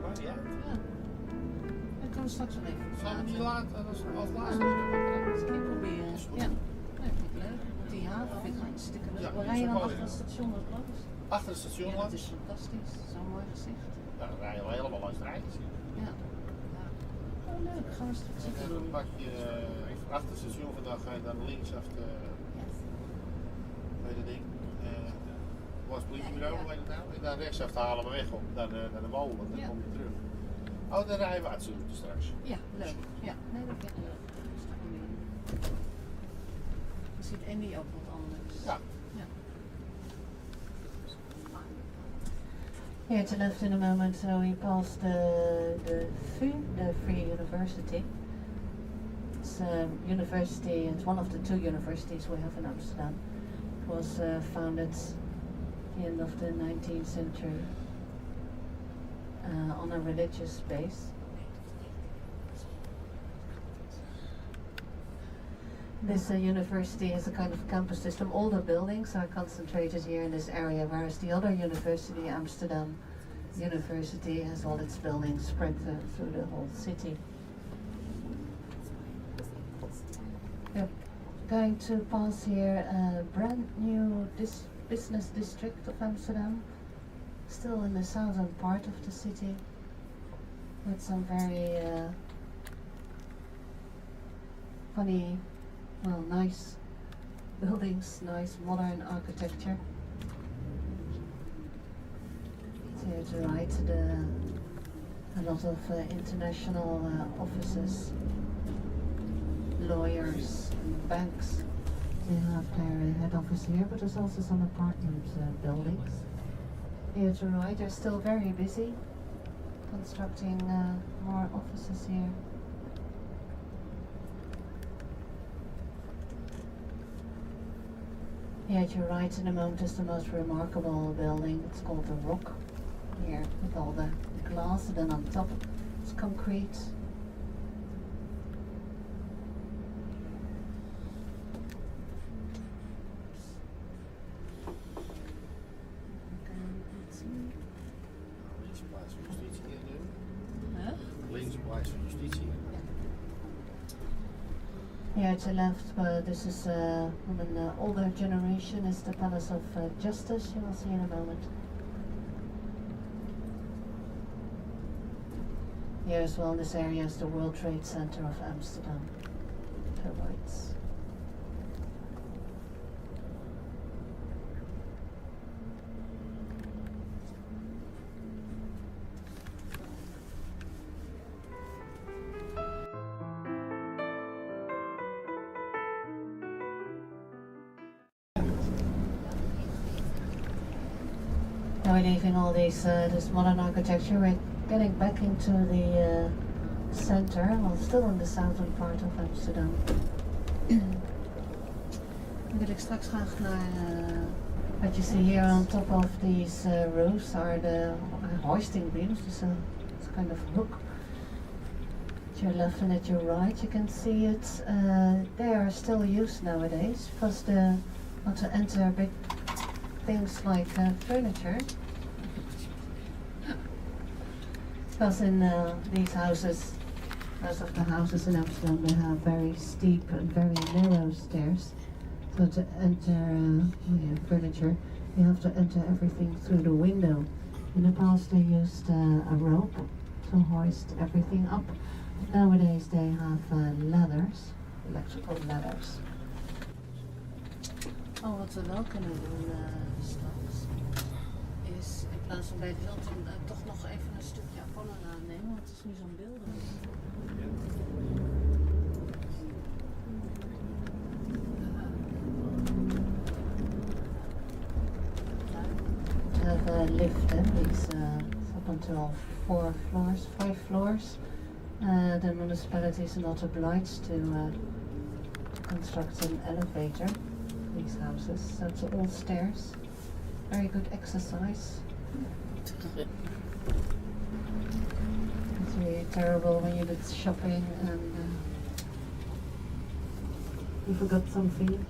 maakt mij niet uit. Ja. En kan straks wel even Zal ik die later als laatste eens een keer proberen. Ja. Nee, vind ik leuk. Want die haven vind ik hartstikke leuk. Ja, We rijden dan mooi, achter ja. het station wat langs. achter het station Ja, dat langs. is fantastisch. Zo'n mooi gezicht. Ja, dan rijden we helemaal langs het rijden. Ja. Ja. Oh, leuk. Gaan we straks En zitten dan doen. pak je achter het station vandaag ga je dan links af de, weet je dat ding, was het politiebureau, weet je het nou? En dan rechtsaf te halen we weg op naar de molen, dan Ja. kom je terug. Oh, dan rijden we uit Zutphen straks. Ja, leuk. Ja, nee, dat vind ik leuk. Stap je in. Dan ziet Andy ook wat anders. Ja. Ja. Here to left in a moment, so we passed the FU, the Free University. It's university, it's one of the two universities we have in Amsterdam. It was founded at the end of the 19th century on a religious base. This university has a kind of campus system. All the buildings are concentrated here in this area, whereas the other university, Amsterdam University, has all its buildings spread through the whole city. We're going to pass here a brand new business district of Amsterdam, still in the southern part of the city, with some very funny, well, nice buildings, nice modern architecture. Here to the right, a lot of international offices, lawyers, and banks. They have their head office here, but there's also some apartment buildings. Here to the right, they're still very busy constructing more offices here. Here to your right in a moment is the most remarkable building. It's called the Rock. Here with all the glass, and then on top it's concrete. Links plaats van justitie hier nu. Huh? Links plaats van justitie. Here to the left, this is from an older generation, is the Palace of Justice, you will see in a moment. Here as well in this area is the World Trade Center of Amsterdam, to the right. Now we're leaving all this modern architecture. We're getting back into the center, well, still in the southern part of Amsterdam. Dan wil ik straks graag naar what you see here on top of these roofs are the hoisting beams. It's a kind of hook. At your left and at your right, you can see it. They are still used nowadays because they want to enter big things like furniture. Because in these houses, most of the houses in Amsterdam, they have very steep and very narrow stairs. So to enter furniture, you have to enter everything through the window. In the past they used a rope to hoist everything up. Nowadays they have ladders, electrical ladders. Oh, wat we wel kunnen doen straks, is in plaats van bij Hilton toch nog even een stukje Apollo aannemen, want het is nu zo'n beelden. Have a lift, it's up until 5 floors. The municipality is not obliged to construct an elevator. These houses, so it's all stairs. Very good exercise. It's really terrible when you did shopping and you forgot something.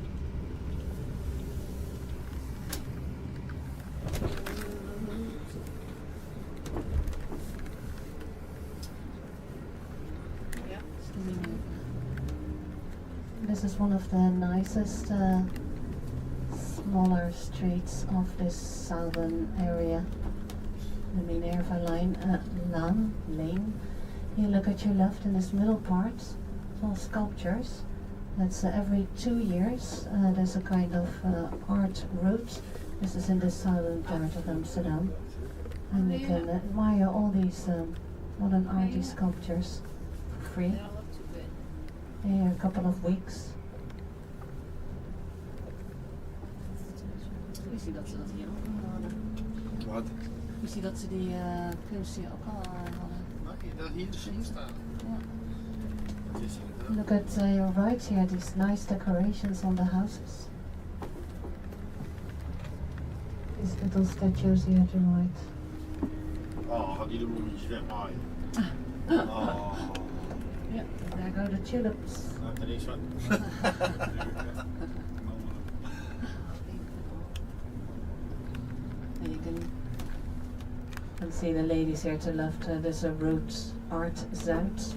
house is one of the nicest smaller streets of this southern area. The Minerva Lane. You look at your left in this middle part, it's all sculptures. That's every 2 years. There's a kind of art route. This is in the southern part of Amsterdam. And you can admire all these modern arty sculptures for free. Here a couple of weeks. Wist je dat ze dat hier ook al hadden? Wat? Wist je dat ze die kunst hier ook al hadden? Nee, dat hier de zin staan. Ja. Dat is Look at your right here, these nice decorations on the houses. These little statues here to the right. Oh, gaat die de bloemetjes wegmaaien. Oh. Yeah, there go the tulips. Daar heb er niks van. And you can see the ladies here to the left. There's a route art Zuid.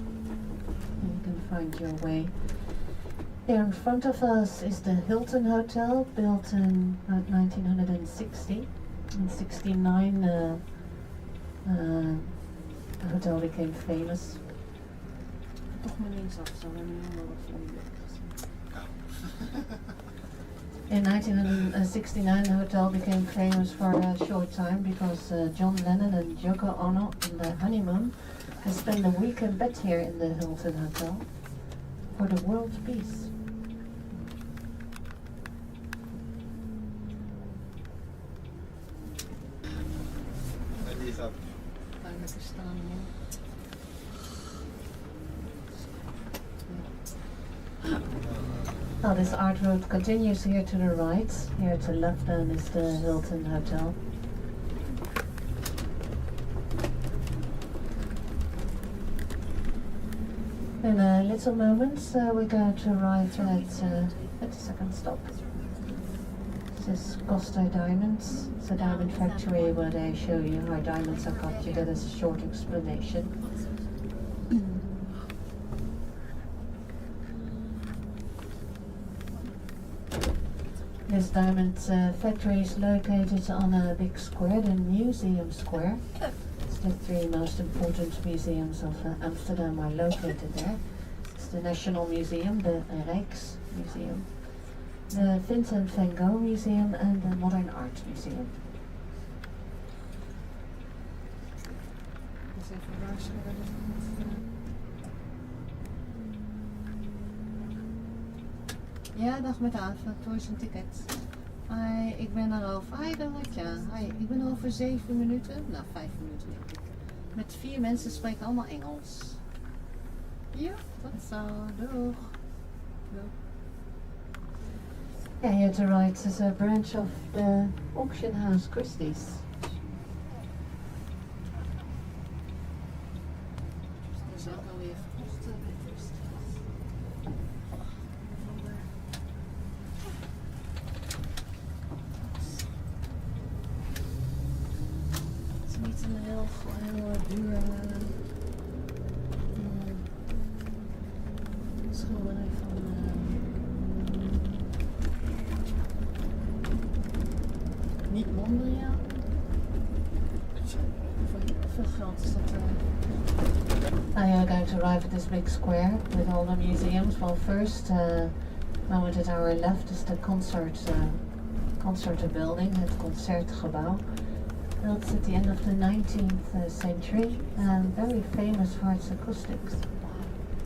And you can find your way. Here in front of us is the Hilton Hotel, built in 1960. In 69, the hotel became famous. Toch maar linksaf, zo en nu wel wat van die In 1969, the hotel became famous for a short time because John Lennon and Yoko Ono, on their honeymoon, they spent a week in bed here in the Hilton Hotel for the world peace. En die gaat. Ga je lekker staan hier. Now this art route continues here to the right. Here to the left then is the Hilton Hotel. In a little moment we go to arrive at the second stop. This is Costa Diamonds. It's a diamond factory where they show you how diamonds are cut. You get a short explanation. This diamond factory is located on a big square, the Museum Square. It's the three most important museums of Amsterdam are located there. It's the National Museum, the Rijksmuseum, the Vincent van Gogh Museum and the Modern Art Museum. Dus even waarschuwen. Ja, dag met Ava, Toys een ticket. Hi, ik ben er over. Hi, Dorotja. Hi, ik ben er over 7 minuten. Nou, 5 minuten denk ik. Met 4 mensen spreken allemaal Engels. Ja, tot zo. Doeg. Doeg. Yeah, here to right is a branch of the auction house Christie's. Dus ook alweer verkocht bij Christie's. Het is niet een heel duur schilderij van niet Mondriaan. Hoeveel geld is dat? Now you're going to arrive at this big square with all the museums. Well, first, moment at our left is the concert building, het Concertgebouw. Built at the end of the 19th century and very famous for its acoustics.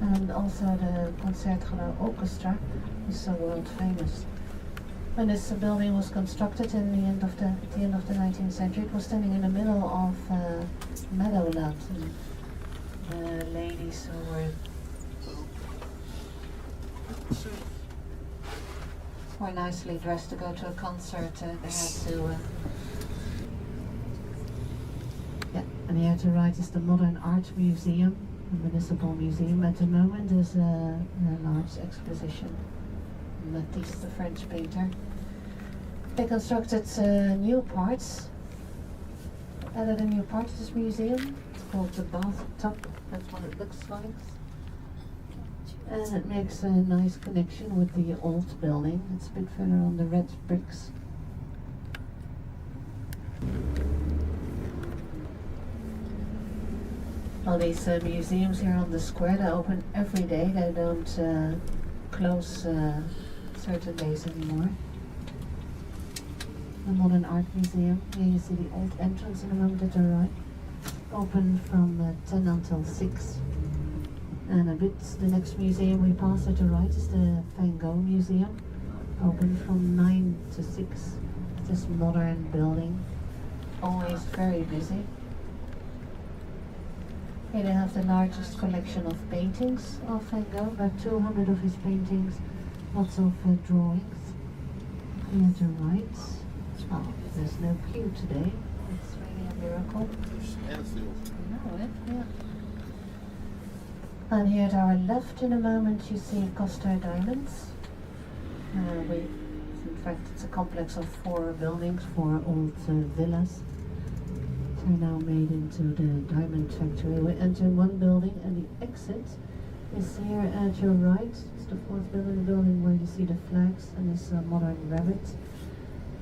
And also the Concertgebouw Orchestra is world famous. When this building was constructed at the end of the 19th century, it was standing in the middle of meadowland. The ladies who were nicely dressed to go to a concert. They had to. Yeah, and here to right is the Modern Art Museum, the Municipal Museum. At the moment, there's a large exposition. Matisse, the French painter. They constructed new parts. Added a new part to this museum. It's called the bathtub. That's what it looks like. And it makes a nice connection with the old building. It's a bit further on the red bricks. All these museums here on the square, they open every day. They don't close certain days anymore. The Modern Art Museum, here you see the old entrance in a moment at the right. Open from 10 until 6. And a bit, the next museum we pass at the right is the Van Gogh Museum. Open from 9 to 6. This modern building, always very busy. Here they have the largest collection of paintings of Van Gogh, about 200 of his paintings, lots of drawings. Here at the right, oh, there's no queue today, it's really a miracle. Yeah. And here at our left in a moment you see Costa Diamonds. In fact it's a complex of 4 buildings, 4 old villas. They're now made into the diamond factory. We enter one building and the exit is here at your right. It's the 4th building, the building where you see the flags and this modern rabbit.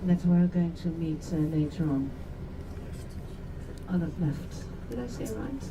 And that's where we're going to meet later on. On the left. Did I say right?